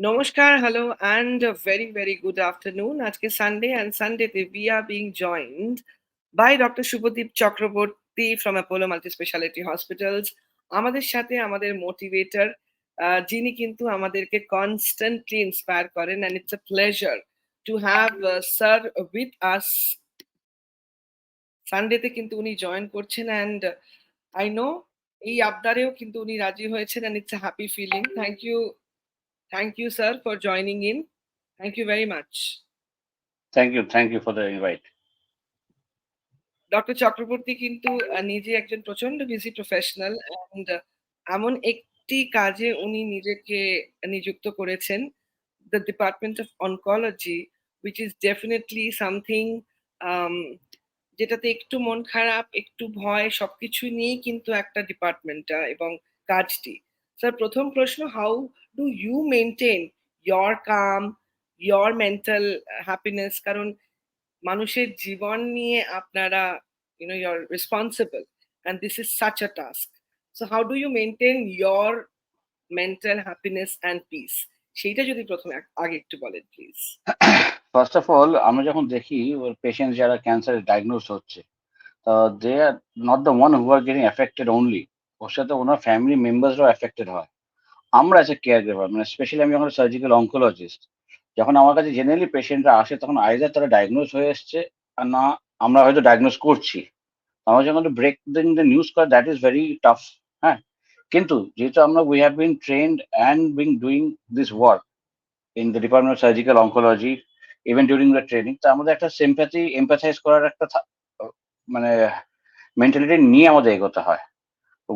Namaskar, hello, and a very, very good afternoon. আজকে Sunday and Sundayতে we are being joined by Dr. Shubhadeep Chakraborty from Apollo Multispeciality Hospitals. আমাদের সাথে আমাদের motivator যিনি কিন্তু আমাদেরকে constantly inspire করেন and it's a pleasure to have sir with us. সানডেতে কিন্তু উনি জয়েন করছেন and I know এই আবদারেও কিন্তু উনি রাজি হয়েছেন and it's a happy feeling. Thank you, sir, for joining in. Thank you very much. Thank you for the invite. Doctor Chakraborty কিন্তু নিজে একজন প্রচন্ড বিজি প্রফেশনাল অ্যান্ড এমন একটি কাজে উনি নিজেকে নিযুক্ত করেছেন, the department of oncology, which is definitely something যেটাতে একটু মন খারাপ, একটু ভয় সবকিছু নিয়েই কিন্তু একটা ডিপার্টমেন্টটা এবং কাজটি। স্যার, প্রথম প্রশ্ন, how do you maintain your calm, your mental happiness? কারণ মানুষের জীবন নিয়ে আপনারা you're responsible and this is such a task. So how do you maintain your mental happiness and peace? সেইটা যদি প্রথমে আগে একটু বলেন প্লিজ। First of all, আমরা যখন দেখি ওর পেশেন্ট যারা ক্যান্সার ডায়াগনোস হচ্ছে, they are not the one who are getting affected only, ওর সাথে ওনার ফ্যামিলি মেম্বার্সরাও এফেক্টেড হয়। আমরা এজ এ কেয়ার গিভার, মানে স্পেশালি আমি যখন সার্জিক্যাল অনকোলজিস্ট, যখন আমার কাছে জেনারেলি পেশেন্টরা আসে তখন আইদার তারা ডায়াগনোস হয়ে এসছে আর না আমরা হয়তো ডায়াগনোস করছি। আমার যখন ব্রেক দ্য নিউজ করা, দ্যাট ইজ ভেরি টাফ। হ্যাঁ, কিন্তু যেহেতু আমরা we have been trend and being doing this work in the Department of Surgical Oncology, even during the training, তো আমাদের একটা সিম্প্যাথি এমপ্যাথাইজ করার একটা মানে মেন্টালিটি নিয়ে আমাদের এগোতে হয়।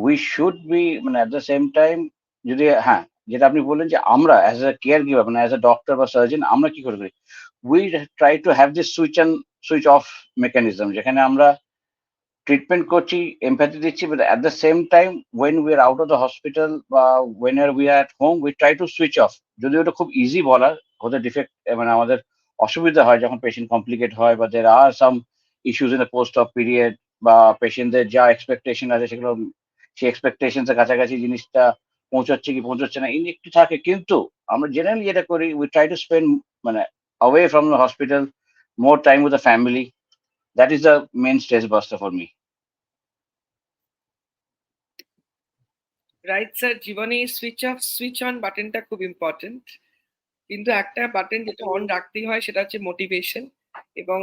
উই শুড বি, মানে অ্যাট দ্য সেম টাইম, যদি হ্যাঁ, যেটা আপনি বললেন যে আমরা অ্যাজ এ কেয়ার গিভার, মানে অ্যাজ এ ডক্টর বা সার্জন আমরা কি করে করি, we try to have this switch off mechanism, যেখানে আমরা ট্রিটমেন্ট করছি, এমপ্যাথি দিচ্ছি, but at the same time when we are out of the hospital বা when are we are at home, we try to switch off. যদিও ওটা খুব easy বলার, ওদের ডিফেক্ট মানে আমাদের অসুবিধা হয় যখন পেশেন্ট কমপ্লিকেট হয় বা there are some issues in the post of period, বা পেশেন্টদের যা এক্সপেকটেশন আছে সেগুলো সেই এক্সপেকটেশনসের কাছাকাছি জিনিসটা পৌঁছাচ্ছে কি পৌঁছাচ্ছে না, এই একটু থাকে। কিন্তু আমরা জেনারেলি যেটা করি, উই ট্রাই টু স্পেন্ড মানে away from the hospital, more time with the family. That is the main stress buster for me. Right sir, জীবনে সুইচ অফ সুইচ অন বাটনটা খুব ইম্পর্টেন্ট, কিন্তু একটা বাটন যেটা অন রাখতেই হয় সেটা হচ্ছে মোটিভেশন। এবং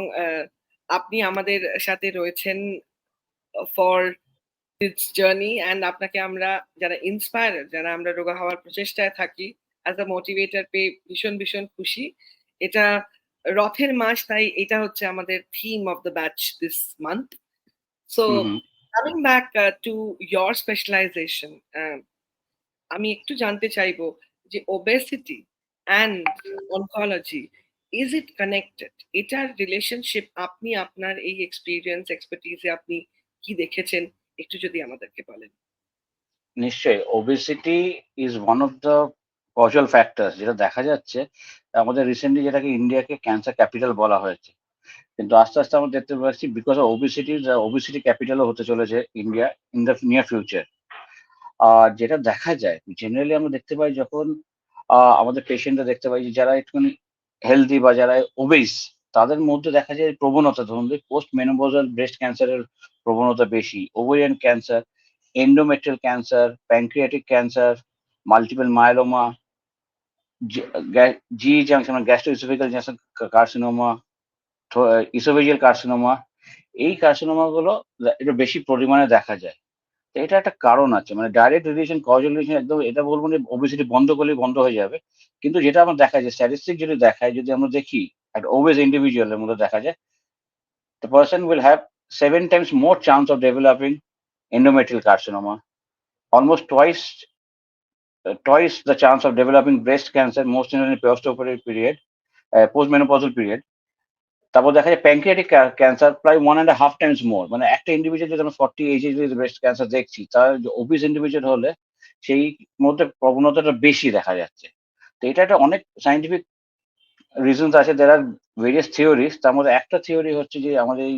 আপনি আমাদের সাথে রয়েছেন ফর দিস জার্নি অ্যান্ড আপনাকে আমরা যারা ইন্সপায়ার, যারা আমরা রোগা হওয়ার প্রচেষ্টায় থাকি, অ্যাজ আ মোটিভেটর পেয়ে ভীষণ ভীষণ খুশি। এটা রথের মাস, তাই এটা হচ্ছে আমাদের theme of the batch this month. So coming back to your specialization, আমি একটু জানতে চাইবো যে obesity and oncology, is it connected? এটার রিলেশনশিপ আপনি আপনার এই এক্সপিরিয়েন্স এক্সপার্টিজে আপনি কি দেখেছেন, একটু যদি আমাদেরকে বলেন। নিশ্চয়ই, obesity is one of the causal factors, যেটা দেখা যাচ্ছে আমাদের রিসেন্টলি, যেটাকে ইন্ডিয়াকে ক্যান্সার ক্যাপিটাল বলা হয়েছে। কিন্তু আস্তে আস্তে আমরা দেখতে পাচ্ছি বিকজ অফ ওবেসিটি ক্যাপিটালও হতে চলেছে India in the near future. আর যেটা দেখা যায় জেনারেলি আমরা দেখতে পাই যখন আমাদের পেশেন্টরা দেখতে পাই যে যারা একটুখানি হেলদি বা যারা ওবেস, তাদের মধ্যে দেখা যায় প্রবণতা, ধরুন পোস্ট মেনোপজাল ব্রেস্ট ক্যান্সারের প্রবণতা বেশি, ovarian cancer, endometrial cancer, pancreatic cancer, multiple myeloma, GE junction, gastroesophageal junction carcinoma, esophageal carcinoma, এই কার্সিনোমা গুলো একটু বেশি পরিমাণে দেখা যায়। তো এটা একটা কারণ আছে, মানে ডাইরেক্ট রিলেশন, কজাল রিলেশন একদম এটা বলবো না ওবেসিটি বন্ধ করলেই বন্ধ হয়ে যাবে। কিন্তু যেটা আমরা দেখা যায় স্ট্যাটিস্টিক যদি দেখায়, যদি আমরা দেখি একটা ওবেস ইন্ডিভিজুয়ালের মধ্যে দেখা যায় the person will have 7 times more chance of developing endometrial carcinoma, almost twice the chance of developing breast cancer, most in the postmenopausal period. তারপর দেখা যায় প্যানক্রিয়াটিক ক্যান্সার প্রায় 1.5 times মোর, মানে একটা ইন্ডিভিজুয়াল যদি আমরা 40 এজে যদি ব্রেস্ট ক্যান্সার দেখছি, তার ওবিস ইন্ডিভিজুয়াল হলে সেই মধ্যে প্রবণতাটা বেশি দেখা যাচ্ছে। তো এটা একটা অনেক সাইন্টিফিক রিজনস আছে, দের আর ভেরিয়াস থিওরিজ। তার মধ্যে একটা থিওরি হচ্ছে যে আমাদের এই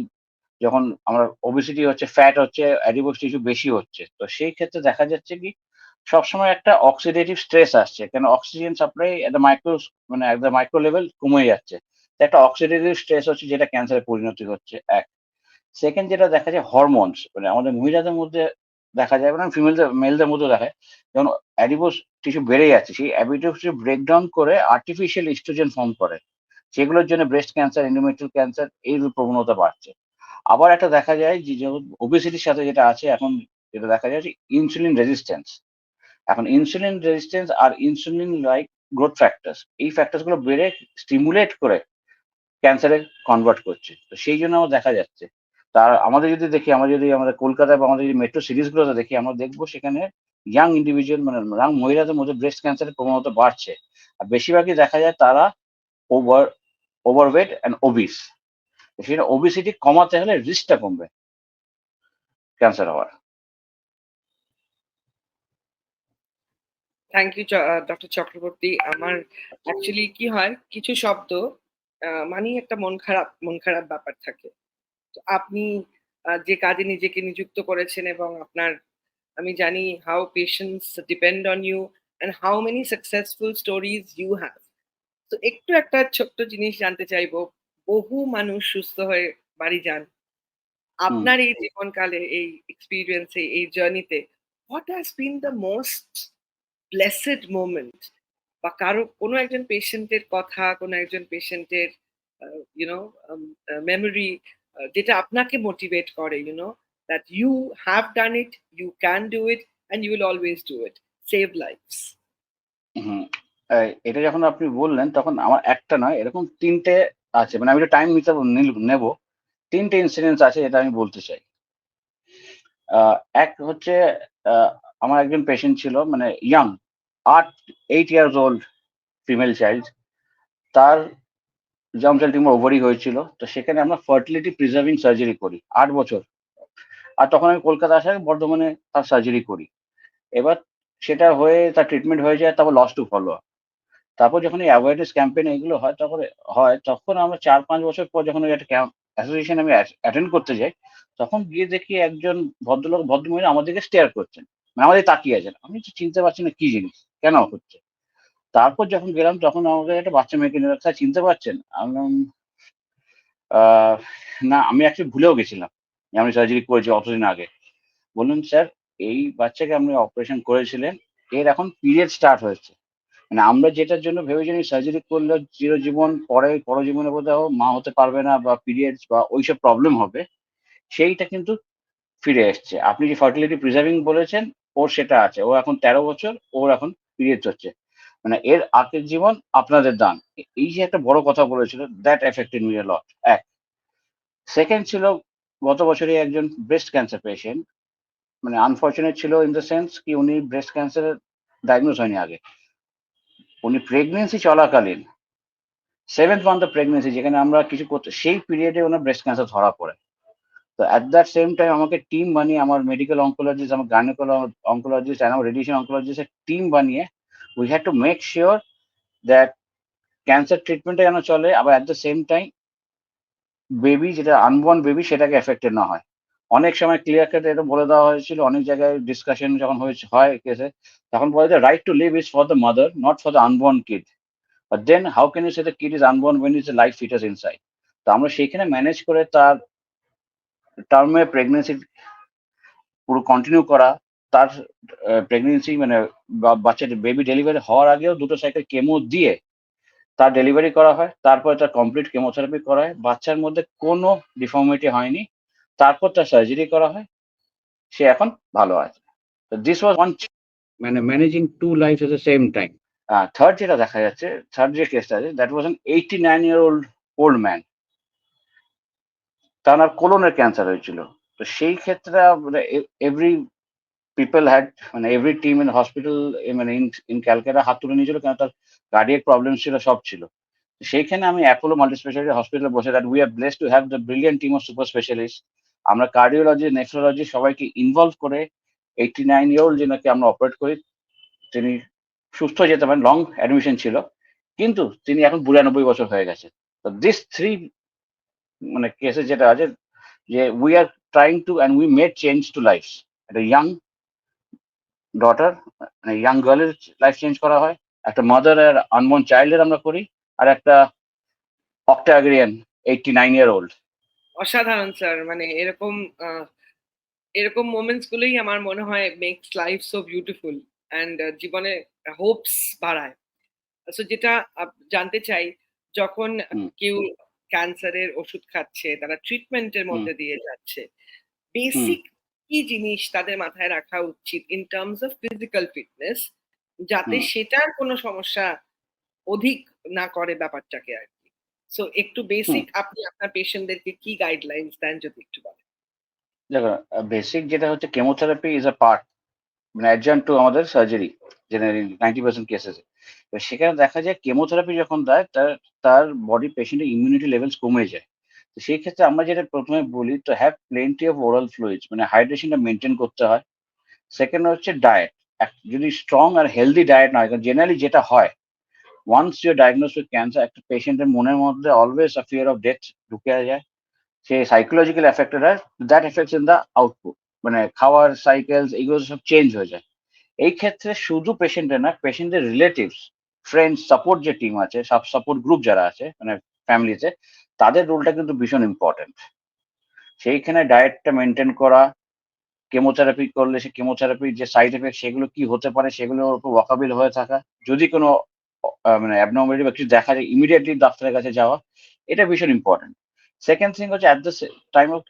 যখন আমরা ওবেসিটি হচ্ছে, ফ্যাট হচ্ছে, অ্যাডিপোজ টিস্যু বেশি হচ্ছে, তো সেই ক্ষেত্রে দেখা যাচ্ছে কি সবসময় একটা অক্সিডেটিভ স্ট্রেস আসছে, কেন oxygen supply at the micro level কমে যাচ্ছে। তো একটা অক্সিডেটিভ স্ট্রেস হচ্ছে, যেটা ক্যান্সারে পরিণতি হচ্ছে এক। সেকেন্ড যেটা দেখা যায়, হরমোনস, মানে আমাদের মহিলাদের মধ্যে দেখা যায়, মানে মেলদের মধ্যে দেখা যায়, যেমন অ্যাডিপোস টিস্যু বেড়ে যাচ্ছে, সেই অ্যাডিপোস টিস্যু ব্রেকডাউন করে আর্টিফিশিয়াল ইস্ট্রোজেন ফর্ম করে, সেগুলোর জন্য ব্রেস্ট ক্যান্সার, এন্ডোমেট্রিয়াল ক্যান্সার এই প্রবণতা বাড়ছে। আবার একটা দেখা যায় যে ওবেসিটির সাথে যেটা আছে এখন, যেটা দেখা যায় যে ইনসুলিন রেজিস্ট্যান্স। এখন ইনসুলিন রেজিস্ট্যান্স আর ইনসুলিন লাইক গ্রোথ ফ্যাক্টরস, এই ফ্যাক্টরস গুলো বেড়ে স্টিমুলেট করে ক্যান্সারে কনভার্ট করছে। তো সেই জন্য আমার দেখা যাচ্ছে। তার আমাদের যদি দেখি, আমরা যদি আমাদের কলকাতায় বা আমাদের যদি মেট্রো সিরিজ গুলোতে দেখি, আমরা দেখবো সেখানে ইয়াং ইন্ডিভিজুয়াল, মানে ইয়াং মহিলাদের মধ্যে ব্রেস্ট ক্যান্সারের প্রবণতা বাড়ছে। আর বেশিরভাগই দেখা যায় তারা ওভার ওভারওয়েট অ্যান্ড ওবিস। সেখানে ওবিসিটি কমাতে হলে রিস্কটা কমবে ক্যান্সার হওয়ার। Thank you doctor Chakraborty. আমার অ্যাকচুয়ালি কি হয়, কিছু শব্দ মানেই একটা মন খারাপ ব্যাপার থাকে। তো আপনি যে কাজে নিজেকে নিযুক্ত করেছেন, এবং আপনার, আমি জানি how patients depend on you and how many successful stories you have. তো একটু একটা ছোট্ট জিনিস জানতে চাইবো, বহু মানুষ সুস্থ হয়ে বাড়ি যান। হুম। আপনার এই জীবনকালে, এই এক্সপেরিয়েন্সে, এই জার্নিতে, what has been the most blessed moment, বা কারো কোনো একজন পেশেন্টের কথা, কোনো একজন পেশেন্টের ইউনো মেমোরি, যেটা আপনাকে মোটিভেট করে, that you have done it, you can do it, and you will always do it, save lives. Hmm. এটা যখন আপনি বললেন, তখন আমার একটা নয়, এরকম ৩ টে আছে। মানে আমি একটু টাইম নেব। ৩ টে ইনসিডেন্টস আছে, যেটা আমি বলতে চাই। আ এক হচ্ছে, আ আমার একজন পেশেন্ট ছিল, মানে young, 8 years old female child. তার জার্ম সেল টিউমার ওভারি হয়েছিল। তো সেখানে আমরা ফার্টিলিটি প্রিজার্ভিং সার্জারি করি ৮ বছর। আর তখন আমি কলকাতা আসার আগে বর্ধমানে তার সার্জারি করি। এবার সেটা হয়ে তার ট্রিটমেন্ট হয়ে যায়, তারপর লস টু ফলো আপ। তারপর যখন এই অ্যাওয়ারনেস ক্যাম্পেইন এগুলো হয়, তখন আমরা ৪-৫ বছর পর যখন ওই একটা অ্যাসোসিয়েশন আমি অ্যাটেন্ড করতে যাই, তখন গিয়ে দেখি একজন ভদ্রমহিলা আমাদেরকে স্টেয়ার করছেন। মানে আমাদের তাকিয়ে আছেন। আমি তো চিনতে পারছি না কি জিনিস, কেন হচ্ছে। তারপর যখন গেলাম, তখন আমাকে একটা বাচ্চা মেয়েকে নিয়ে, "স্যার চিনতে পারছেন?" আমি বললাম, আহ না, আমি অ্যাকচুয়ালি ভুলেও গেছিলাম যে আমি সার্জারি করেছি অতদিন আগে। বললেন, "স্যার, এই বাচ্চাকে আপনি অপারেশন করেছিলেন, এর এখন পিরিয়ড স্টার্ট হয়েছে। মানে আমরা যেটার জন্য ভেবেছিলাম সার্জারি করলে চিরজীবন পরে পরজীবনে বোধহয় ও মা হতে পারবে না, বা পিরিয়ডস বা ওইসব প্রবলেম হবে, সেইটা কিন্তু ফিরে এসছে। আপনি যে ফার্টিলিটি প্রিজার্ভিং বলেছেন, ওর সেটা আছে। ও এখন ১৩ বছর, ওর এখন পিরিয়ডস হচ্ছে। মানে এর আগের জীবন আপনাদের দান।" এই যে একটা বড় কথা বলেছিল, দ্যাট এফেক্টেড মি আ লট। এক। সেকেন্ড ছিল, গত বছরই একজন ব্রেস্ট ক্যান্সার পেশেন্ট, মানে আনফরচুনেট ছিল ইন দ্য সেন্স কি, উনি ব্রেস্ট ক্যান্সারের ডায়াগনোজ হয়নি আগে। উনি প্রেগনেন্সি চলাকালীন 7th মান্থ অফ প্রেগনেন্সি, যেখানে আমরা কিছু করতে, সেই পিরিয়ডে ওনার ব্রেস্ট ক্যান্সার ধরা পড়ে। তো অ্যাট দ্যাট সেম টাইম আমাকে টিম বানিয়ে, আমার মেডিকেল অঙ্কোলজিস্ট, আমার অঙ্কোলজিস্ট অ্যান্ড আমার রেডিয়েশন অঙ্কোলজিস্টের টিম বানিয়ে, we had to make sure that cancer ট্রিটমেন্টটা যেন চলে, আবার at the same time baby, যেটা আনবর্ন বেবি, সেটাকে এফেক্টেড না হয়। অনেক সময় ক্লিয়ার কাট এটা বলে দেওয়া হয়েছিল, অনেক জায়গায় ডিসকাশন যখন হয় কেসে, তখন বলে যে right to live is for the mother, not for the unborn kid. But then how can you say the kid is unborn when is a life fetus inside? তো আমরা সেইখানে ম্যানেজ করে তার টার্মে প্রেগনেন্সি পুরো কন্টিনিউ করা, তার pregnancy মানে বাচ্চার বেবি ডেলিভারি হওয়ার আগেও ২ টো সাইকেল কেমো দিয়ে তার ডেলিভারি করা হয়। তারপরে তার কমপ্লিট কেমোথেরাপি করা হয়। বাচ্চার মধ্যে কোনো ডিফর্মিটি হয়নি। তারপর তার সার্জারি করা হয়। সে এখন ভালো আছে। তো দিস ওয়াজ ওয়ান, মানে managing 2 lives at the same time. Third যেটা দেখা যাচ্ছে, থার্ড যে কেসটা আছে, that was an 89 year old man. তার কোলনের ক্যান্সার হয়েছিল। তো সেই ক্ষেত্রে মানে এভরি পিপল হ্যাড, মানে এভরি টিম ইন হসপিটাল, মানে ইন ক্যালকাটা হাত তুলে নিয়েছিল, কেন তার কার্ডিয়াক প্রবলেম ছিল, সব ছিল। সেইখানে আমি অ্যাপোলো মাল্টি স্পেশালিটি হসপিটালে বসে, that we are blessed to have the brilliant team of super specialist. আমরা কার্ডিওলজি, নেফ্রোলজি সবাইকে ইনভলভ করে 89 ইয়ার ওল্ড যেনাকে আমরা অপারেট করি। তিনি সুস্থ হয়ে যেতে পারেন, লং অ্যাডমিশন ছিল, কিন্তু তিনি এখন ৯২ বছর হয়ে গেছে। তো দিস থ্রি মানে কেসে যেটা আছে, যে we are trying to and we made change to life. একটা ইয়াং ডটার মানে ইয়াং গার্লের লাইফ চেঞ্জ করা হয়, একটা মাদার আর আনবর্ন চাইল্ডের আমরা করি, আর একটা অক্টাগ্রিয়ান 89-year-old। অসাধারণ স্যার, মানে এরকম এরকম মোমেন্টস গুলোই আমার মনে হয় makes life so beautiful and জীবনে হোপস বাড়ায়। সো যেটা জানতে চাই, যখন হুম, কেউ ক্যান্সারের ওষুধ খাচ্ছে, তারা ট্রিটমেন্টের হুম, মধ্যে দিয়ে যাচ্ছে, হুম, বেসিক কি জিনিস তাদের মাথায় রাখা উচিত in terms of physical fitness, যাতে হুম। সেটার কোনো সমস্যা অধিক না করে ব্যাপারটাকে আর কি। সো একটু হুম, বেসিক আপনি আপনার পেশেন্টদেরকে কি গাইডলাইনস দেন যদি একটু বলেন। দেখো, বেসিক যেটা হচ্ছে কেমোথেরাপি ইজ আ পার্ট, মানে অ্যাডজান্ট টু আমাদের সার্জারি জেনারেলি 90% কেসেস। তো সেখানে দেখা যায় কেমোথেরাপি যখন দেয় তার তার বডি পেশেন্টের ইমিউনিটি লেভেলস কমে যায়। তো সেই ক্ষেত্রে আমরা যেটা প্রথমে বলি, তো have plenty of oral fluids, মানে হাইড্রেশনটা মেনটেন করতে হয়। সেকেন্ড হচ্ছে ডায়েট। যদি স্ট্রং আর হেলদি ডায়েট না হয়, জেনারেলি যেটা হয়, once your diagnose with cancer, একটা পেশেন্টের মনের মধ্যে always a fear of death ঢুকে যায়। সে সাইকোলজিক্যাল এফেক্টেড হয়, that effects in the output, মানে খাওয়ার সাইকেলস এগুলো সব চেঞ্জ হয়ে যায়। এই ক্ষেত্রে শুধু পেশেন্টের না, পেশেন্টের রিলেটিভস, ফ্রেন্ডস, সাপোর্ট যে টিম আছে, সব সাপোর্ট গ্রুপ যারা আছে মানে ফ্যামিলিতে, তাদের রোলটা কিন্তু ভীষণ ইম্পর্টেন্ট। সেইখানে ডায়েটটা মেনটেন করা, কেমোথেরাপি করলে সে কেমোথেরাপির যে সাইড এফেক্ট সেগুলো কি হতে পারে সেগুলোর উপর ওয়াকাবিল হয়ে থাকা, যদি কোনো মানে অ্যাবনর্মালিটি বা কিছু দেখা যায় ইমিডিয়েটলি ডাক্তারের কাছে যাওয়া, এটা ভীষণ ইম্পর্টেন্ট। সেকেন্ড থিং হচ্ছে at the time of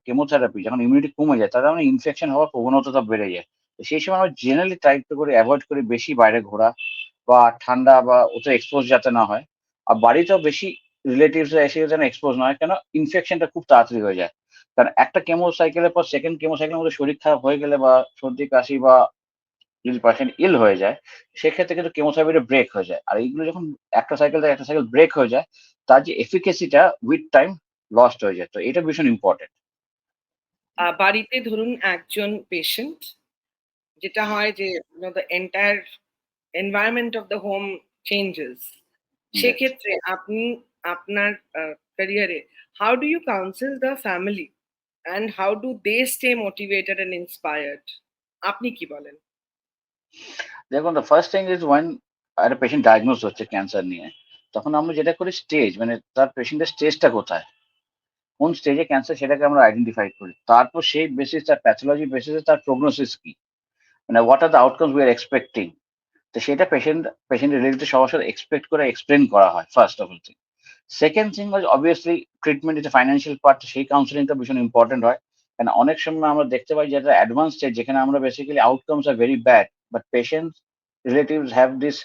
chemotherapy যখন ইমিউনিটি কমে যায়, তাদের মানে ইনফেকশন হওয়ার প্রবণতা বেড়ে যায়। তো সেই সময় আমরা জেনারেলি ট্রাই করে অ্যাভয়েড করি বেশি বাইরে ঘোরা বা ঠান্ডা বা ওতে এক্সপোজ যাতে না হয়। আর বাড়িতেও বেশি রিলেটিভস এসে যেন এক্সপোজ না হয়, কেন ইনফেকশনটা খুব তাড়াতাড়ি হয়ে যায়। কারণ একটা কেমো সাইকেলের পর সেকেন্ড কেমো সাইকেলের মধ্যে শরীর খারাপ হয়ে গেলে বা সর্দি কাশি বা যদি পেশেন্ট ইল হয়ে যায়, সেক্ষেত্রে কিন্তু কেমোথেরাপিটা ব্রেক হয়ে যায়। আর এইগুলো যখন একটা সাইকেল থেকে একটা সাইকেল ব্রেক হয়ে যায়, তার যে এফিকেসিটা উইথ টাইম লস্ট হয়ে যায়। তো এটা ভীষণ ইম্পর্টেন্ট। বাড়িতে ধরুন একজন পেশেন্ট, যেটা হয় যে the entire environment of the home changes, সেক্ষেত্রে আপনি আপনার ক্যারিয়ারে how do you counsel the family and how do they stay motivated and inspired? আপনি কি বলেন? দেখুন, the first thing is when একটা পেশেন্ট ডায়াগনোজ হচ্ছে ক্যান্সার নিয়ে, তখন আমরা যেটা করি স্টেজ, মানে তার পেশেন্টের স্টেজটা কোথায়, কোন স্টেজে ক্যান্সার সেটাকে আমরা আইডেন্টিফাই করি। তারপর সেই বেসিস, তার প্যাথোলজি বেসিসে তার প্রগনোসিস কি, মানে what are the outcomes we are expecting. তো সেটা পেশেন্ট রিলেটিভ সবার সাথে এক্সপেক্ট করে এক্সপ্লেন করা হয় first of all thing. Second thing হচ্ছে obviously treatment is financial part, সেই কাউন্সিলিংটা ভীষণ ইম্পর্টেন্ট হয়। কারণ অনেক সময় আমরা দেখতে পাই যে একটা অ্যাডভান্স স্টেজ যেখানে আমরা basically outcomes are very bad, but patients relatives have this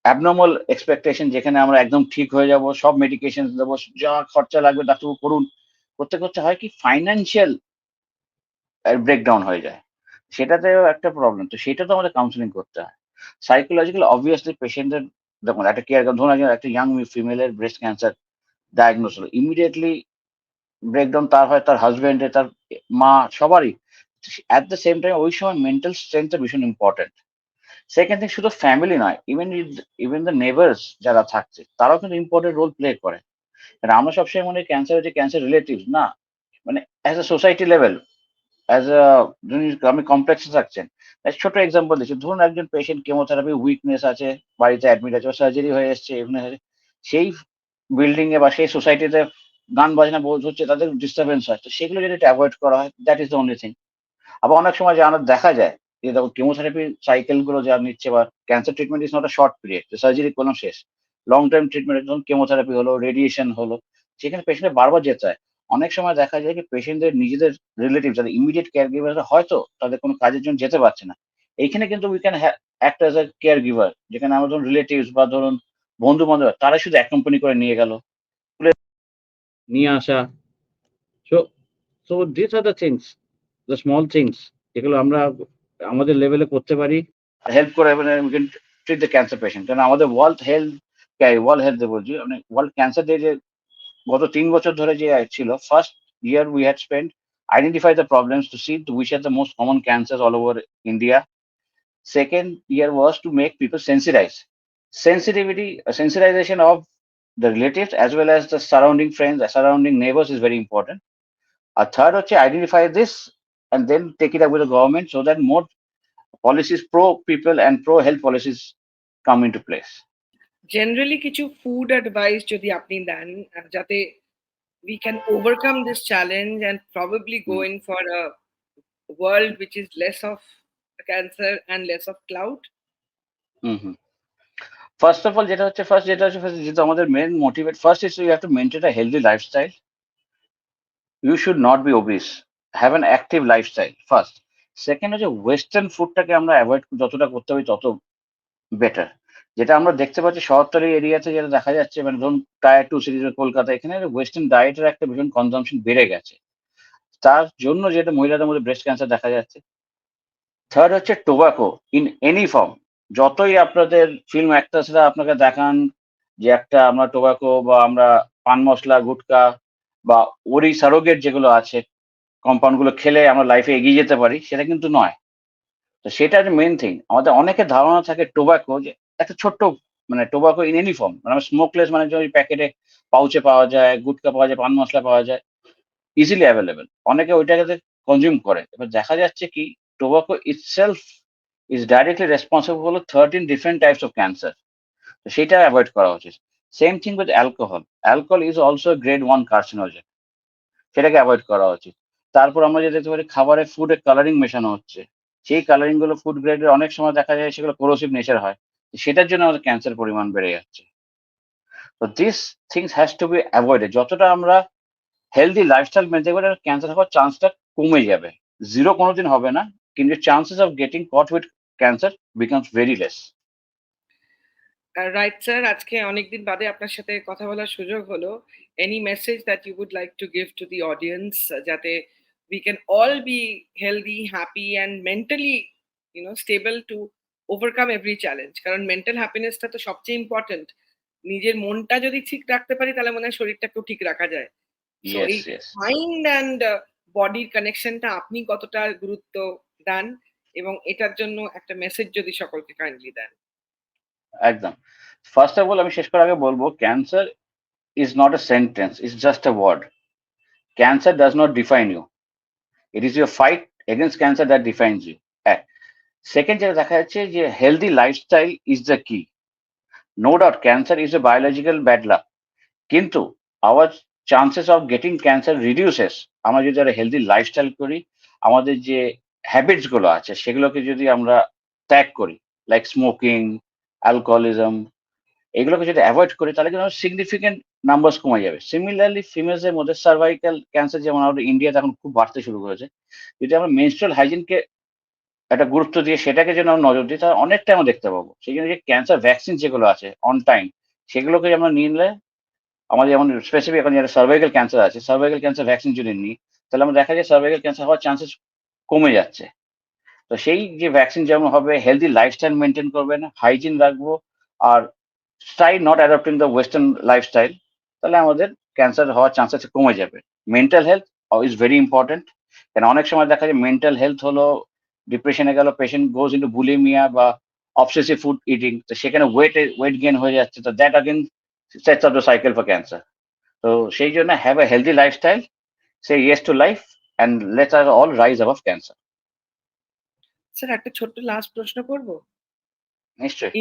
abnormal expectation, যেখানে আমরা একদম ঠিক হয়ে যাব, সব মেডিকেশন দেবো, যা খরচা লাগবে ডাক্তারবাবু করুন, করতে করতে হয় কি ফাইন্যান্সিয়াল ব্রেকডাউন হয়ে যায়। সেটাতেও একটা প্রবলেম। তো সেটা তো আমাদের কাউন্সেলিং করতে হয়। সাইকোলজিক্যাল অবভিয়াসলি পেশেন্টের, দেখুন একটা কেয়ার, ধরুন একজন একটা ইয়াং ফিমেলের ব্রেস্ট ক্যান্সার ডায়াগনোস হলো, ইমিডিয়েটলি ব্রেকডাউন তার হয়, তার হাজবেন্ডের, তার মা, সবারই। অ্যাট দ্য সেম টাইম ওই সময় মেন্টাল স্ট্রেংথটা ভীষণ ইম্পর্টেন্ট। সেকেন্ড থিং, শুধু ফ্যামিলি নয়, ইভেন দ্য নেবার্স যারা থাকছে তারাও কিন্তু ইম্পর্টেন্ট রোল প্লে করে। কারণ আমরা সবসময় মনে করি ক্যান্সার হচ্ছে ক্যান্সার রিলেটিভ না, মানে as a society level, as a যিনি আপনি কমপ্লেক্সে থাকছেন। ছোট এক্সাম্পল দিচ্ছি, ধরুন একজন পেশেন্ট কেমোথেরাপি উইকনেস আছে, বাড়িতে অ্যাডমিট আছে বা সার্জারি হয়ে এসছে, এখানে সেই বিল্ডিং এ বা সেই সোসাইটিতে গান বাজনা হচ্ছে, তাদের ডিস্টারবেন্স হয়। তো সেগুলো যদি অ্যাভয়েড করা হয়, that is the only thing. আবার অনেক সময় যে আমরা দেখা যায় যে দেখো কেমোথেরাপি সাইকেল গুলো যা নিচ্ছে, বা cancer treatment is not a short period, surgery কোনো শেষ, লং টাইম ট্রিটমেন্ট, ধরুন কেমোথেরাপি হলো, রেডিয়েশন হলো, সেখানে পেশেন্টের বারবার যেতে হয়। অনেক সময় দেখা যায় কি পেশেন্টদের নিজেদের রিলেটিভ যাদের ইমিডিয়েট কেয়ার গিভার হয়তো তাদের কোনো কাজের জন্য যেতে পারছে না। এইখানে কিন্তু we can act as a care giver, যেখানে আমরা ধরুন রিলেটিভস বা ধরুন বন্ধু বান্ধব তারা শুধু অ্যাকম্পানি করে নিয়ে গেল, নিয়ে আসা। So so this are the things, the small things, যেগুলো আমরা আমাদের লেভেলে করতে পারি, হেল্প করে, মানে we can treat the cancer patient. কারণ আমাদের ওয়ার্ল্ড হেলথ ডে বলছি, মানে ওয়ার্ল্ড ক্যান্সার ডে যে গত 3 বছর ধরে যে ছিল, first year we had spend identify the problems to see which are the most common cancers all over India. Second year was to make people sensitization of the relatives as well as the surrounding friends, the surrounding neighbors is very important. A third হচ্ছে identify this and then take it up with the government so that more policies, pro people and pro health policies come into place. Generally কিছু food advice যদি আপনি দেন যাতে we can overcome this challenge and probably go in for a world which is less of cancer and less of cloud. Mhm. First of all, যেটা আমাদের main motivate first is you have to maintain a healthy lifestyle. You should not be obese. Have an active lifestyle first. Second হচ্ছে western ফুডটাকে আমরা avoid যতটা করতে পারি তত better. যেটা আমরা দেখতে পাচ্ছি শহরতলি এরিয়াতে যেটা দেখা যাচ্ছে মানে ধরুন টায়ার 2 সিরিজের কলকাতা এখানে ওয়েস্টার্ন ডায়েটের একটা ভীষণ কনজাম্পশন বেড়ে গেছে। তার জন্য যেটা মহিলাদের মধ্যে ব্রেস্ট ক্যান্সার দেখা যাচ্ছে। থার্ড হচ্ছে টোবাকো ইন এনি ফর্ম। যতই আপনাদের ফিল্ম অ্যাক্টরসরা আপনাকে দেখান যে একটা আমরা টোবাকো বা আমরা পান মশলা, গুটকা বা ওরই সারোগেট যেগুলো আছে কম্পাউন্ড গুলো খেলে আমরা লাইফে এগিয়ে যেতে পারি সেটা কিন্তু নয়। তো সেটা মেইন থিং। আমাদের অনেকের ধারণা থাকে টোবাকো যে একটা ছোট্ট মানে টোবাকো ইন এনি ফর্ম মানে স্মোকলেস মানে যে ওই প্যাকেটে পাউচে পাওয়া যায়, গুটকা পাওয়া যায়, পান মশলা পাওয়া যায়, ইজিলি অ্যাভেলেবেল। অনেকে ওইটাকে কনজিউম করে। এবার দেখা যাচ্ছে কি tobacco itself is directly responsible for 13 different types of cancer. তো সেটা অ্যাভয়েড করা উচিত। Same thing with alcohol. Alcohol is also grade 1 carcinogen. সেটাকে অ্যাভয়েড করা উচিত। তারপর আমরা যেটা দেখতে পারি খাবারে ফুডে কালারিং মেশানো হচ্ছে। সেই কালারিং গুলো ফুড গ্রেডের অনেক সময় দেখা যায় সেগুলো কোরোসিভ নেচার হয়। সেটার জন্য আমাদের ক্যান্সার পরিমাণ বেড়ে যাচ্ছে। তো this things has to be avoided. যতটা আমরা হেলদি লাইফস্টাইল মেনটেন করে ক্যান্সার হওয়ার চান্সটা কমে যাবে। জিরো কোনোদিন হবে না, কিন্তু chances of getting caught with cancer becomes very less. Right sir, আজকে অনেকদিন বাদে আপনার সাথে কথা বলার সুযোগ হলো। Any message that you would like to give to the audience যাতে we can all be healthy, happy and mentally stable to overcome every challenge, কারণ মেন্টাল হ্যাপিনেসটা তো সবচেয়ে ইম্পর্টেন্ট। নিজের মনটা যদি ঠিক রাখতে পারি তাহলে মনে হয় শরীরটাকেও ঠিক রাখা যায়। সো ইয়েস, এই ইয়েস। মাইন্ড অ্যান্ড বডির কানেকশনটা আপনি কতটা গুরুত্ব দেন এবং এটার জন্য একটা মেসেজ যদি সকলকে কাইন্ডলি দেন। একদম। ফার্স্ট অফ অল আমি শেষ করার আগে বলবো cancer is not a sentence, it's just a word. Cancer does not define you. It is your fight against cancer that defines you. এক। সেকেন্ড যেটা দেখা যাচ্ছে যে healthy lifestyle is the key. No doubt cancer is a biological bad luck, কিন্তু our chances of getting cancer reduces আমরা যদি একটা healthy lifestyle করি, আমাদের যে হ্যাবিটস গুলো আছে সেগুলোকে যদি আমরা ত্যাগ করি, লাইক স্মোকিং, অ্যালকোহলিজম, এগুলোকে যদি অ্যাভয়েড করি তাহলে কিন্তু সিগনিফিকেন্ট নাম্বারস কমে যাবে। সিমিলারলি ফিমেলস এর মধ্যে সার্ভাইকাল ক্যান্সার যেমন আমাদের ইন্ডিয়াতে এখন খুব বাড়তে শুরু করেছে, যদি আমরা মেনস্ট্রুয়াল হাইজিনকে একটা গুরুত্ব দিয়ে সেটাকে যেন আমরা নজর দিই তাহলে অনেকটা আমরা দেখতে পাবো। সেই জন্য যে ক্যান্সার ভ্যাকসিন যেগুলো আছে অন টাইম সেগুলোকে আমরা নিলে আমাদের যেমন স্পেসিফিক এখন যারা সার্ভাইকাল ক্যান্সার আছে, সার্ভাইকাল ক্যান্সার ভ্যাকসিন যদি নিই তাহলে আমরা দেখা যায় সার্ভাইকাল ক্যান্সার হওয়ার চান্সেস কমে যাচ্ছে। তো সেই যে ভ্যাকসিন যেমন হবে, হেলদি লাইফস্টাইল মেনটেন করবেন, হাইজিন রাখবো, আর try not adopting the western lifestyle, তাহলে আমাদের ক্যান্সার হওয়ার চান্সেস কমে যাবে। Mental health is very important. কেন অনেক সময় দেখা যায় মেন্টাল হেলথ হলো ডিপ্রেশনে গেল, পেশেন্ট গোজ ইন্টু বুলিমিয়া বা অবসেসিভ ফুড ইটিং, তো সেখানে ওয়েট গেইন হয়ে যাচ্ছে, তো that again sets up the cycle for cancer. তো সেই জন্য have a healthy lifestyle, say yes to life and let's us all rise above cancer. Sir একটা ছোট্ট লাস্ট প্রশ্ন করব। নিশ্চয়ই।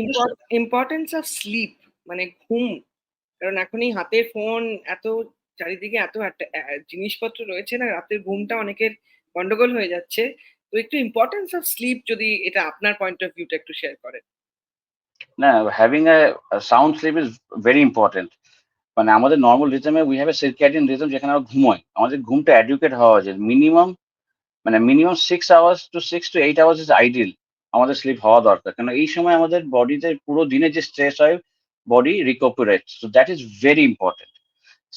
ইম্পর্টেন্স অফ স্লিপ, মানে ঘুম, কারণ এখন এই হাতে ফোন, এত চারিদিকে এত একটা জিনিসপত্র রয়েছে না, রাতের ঘুমটা অনেকের গন্ডগোল হয়ে যাচ্ছে। তো একটু ইম্পর্টেন্স অফ স্লিপ যদি এটা আপনার পয়েন্ট অফ ভিউটা একটু শেয়ার করেন। না, having a sound sleep is very important. মানে আমাদের নর্মাল রিদমে we have a circadian rhythm যেখানে আমরা ঘুমোই। আমাদের ঘুমটা এডুকেট হওয়া উচিত। Minimum 6 hours to 6 to 8 hours is ideal আমাদের স্লিপ হওয়া দরকার। কারণ এই সময় আমাদের বডিতে পুরো দিনে যে স্ট্রেস হয় বডি রিকভারেট, so that is very important.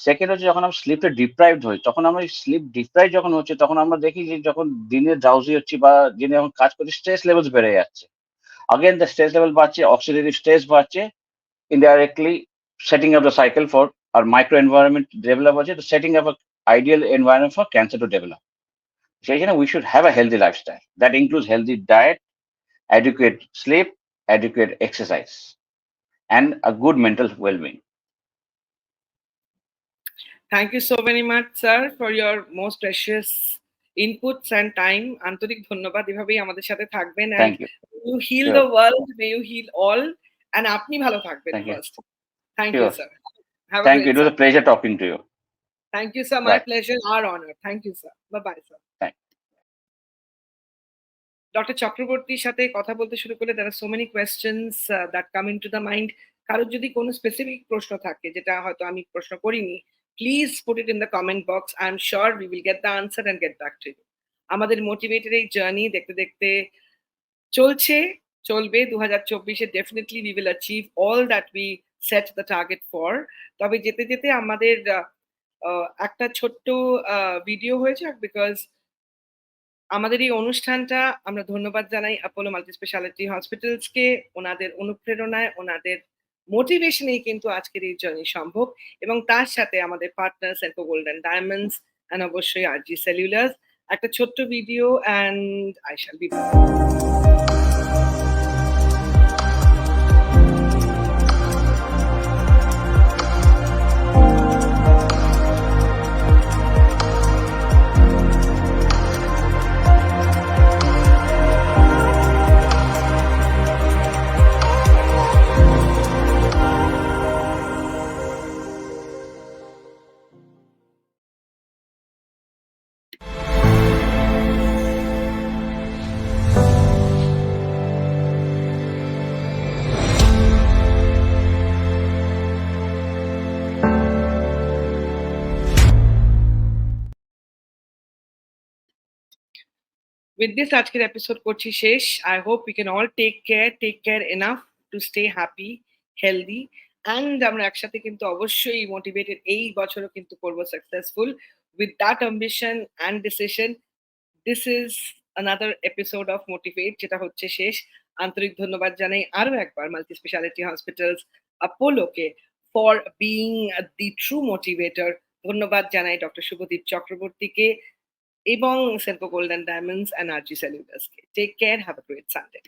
Second হচ্ছে যখন আমরা স্লিপটা ডিপ্রাইভড হই, তখন আমরা স্লিপ ডিপ্রাইভ যখন হচ্ছে তখন আমরা দেখি যে যখন দিনে ড্রাউজি হচ্ছি বা দিনে যখন কাজ করছি স্ট্রেস লেভেলস বেড়ে যাচ্ছে। আগেন দ্য স্ট্রেস লেভেল বাড়ছে, অক্সিডেটিভ স্ট্রেস বাড়ছে, indirectly setting up the cycle for our microenvironment develop আছে, তো setting up a ideal environment for cancer to develop. সেই জন্য we should have a healthy lifestyle that includes healthy diet, adequate sleep, adequate exercise and a good mental well-being. Thank you so very much, sir, for your most precious inputs and time. আন্তরিক ধন্যবাদ। এভাবেই আমাদের সাথে থাকবেন। And thank you. You heal sure. The world, may you heal all. And আপনি ভালো থাকবেন thank you. First. Thank you sure. Sir. Have a thank you. Great it was sun. A pleasure talking to you. Thank you, sir. My bye. pleasure, our honor. Thank you, sir. Bye-bye, sir. Thank doctor চক্রবর্তীর সাথে কথা বলতে শুরু করলে there are so many questions that come into the mind. কারোর যদি কোনো specific প্রশ্ন থাকে যেটা হয়তো আমি প্রশ্ন করিনি, please put it in the comment box. I'm sure we will get the answer and get back to you. আমাদের মোটিভেটেড এই জার্নি দেখতে দেখতে চলছে, চলবে। 2024 এ definitely we will achieve all that we set the target for. তবে যেতে যেতে আমাদের একটা ছোট্ট ভিডিও হয়েছে বিকজ আমাদের এই অনুষ্ঠানটা আমরা ধন্যবাদ জানাই অ্যাপোলো মাল্টি স্পেশালিটি হসপিটালসকে। ওনাদের অনুপ্রেরণায়, ওনাদের মোটিভেশনেই কিন্তু আজকের এই জার্নি সম্ভব এবং তার সাথে আমাদের partner Senco golden diamonds and অবশ্যই আরজি সেলুলার্স। একটা ছোট্ট video and I shall be back. With this আজকের এপিসোড করছি শেষ। I hope we can all take care enough to stay happy, healthy and আমরা একসাথে কিন্তু অবশ্যই মোটিভেটেড এই বছরও কিন্তু করব successful. With that ambition and decision, this is another episode of Motivate যেটা হচ্ছে শেষ। আন্তরিক ধন্যবাদ জানাই আরো একবার মাল্টি স্পেশালিটি হসপিটালস অ্যাপোলোকে for being the true motivator. ধন্যবাদ জানাই ডক্টর শুভদীপ চক্রবর্তীকে এবং Senco golden diamonds and RG সেলুলার্সকে। Take care, have a great Sunday.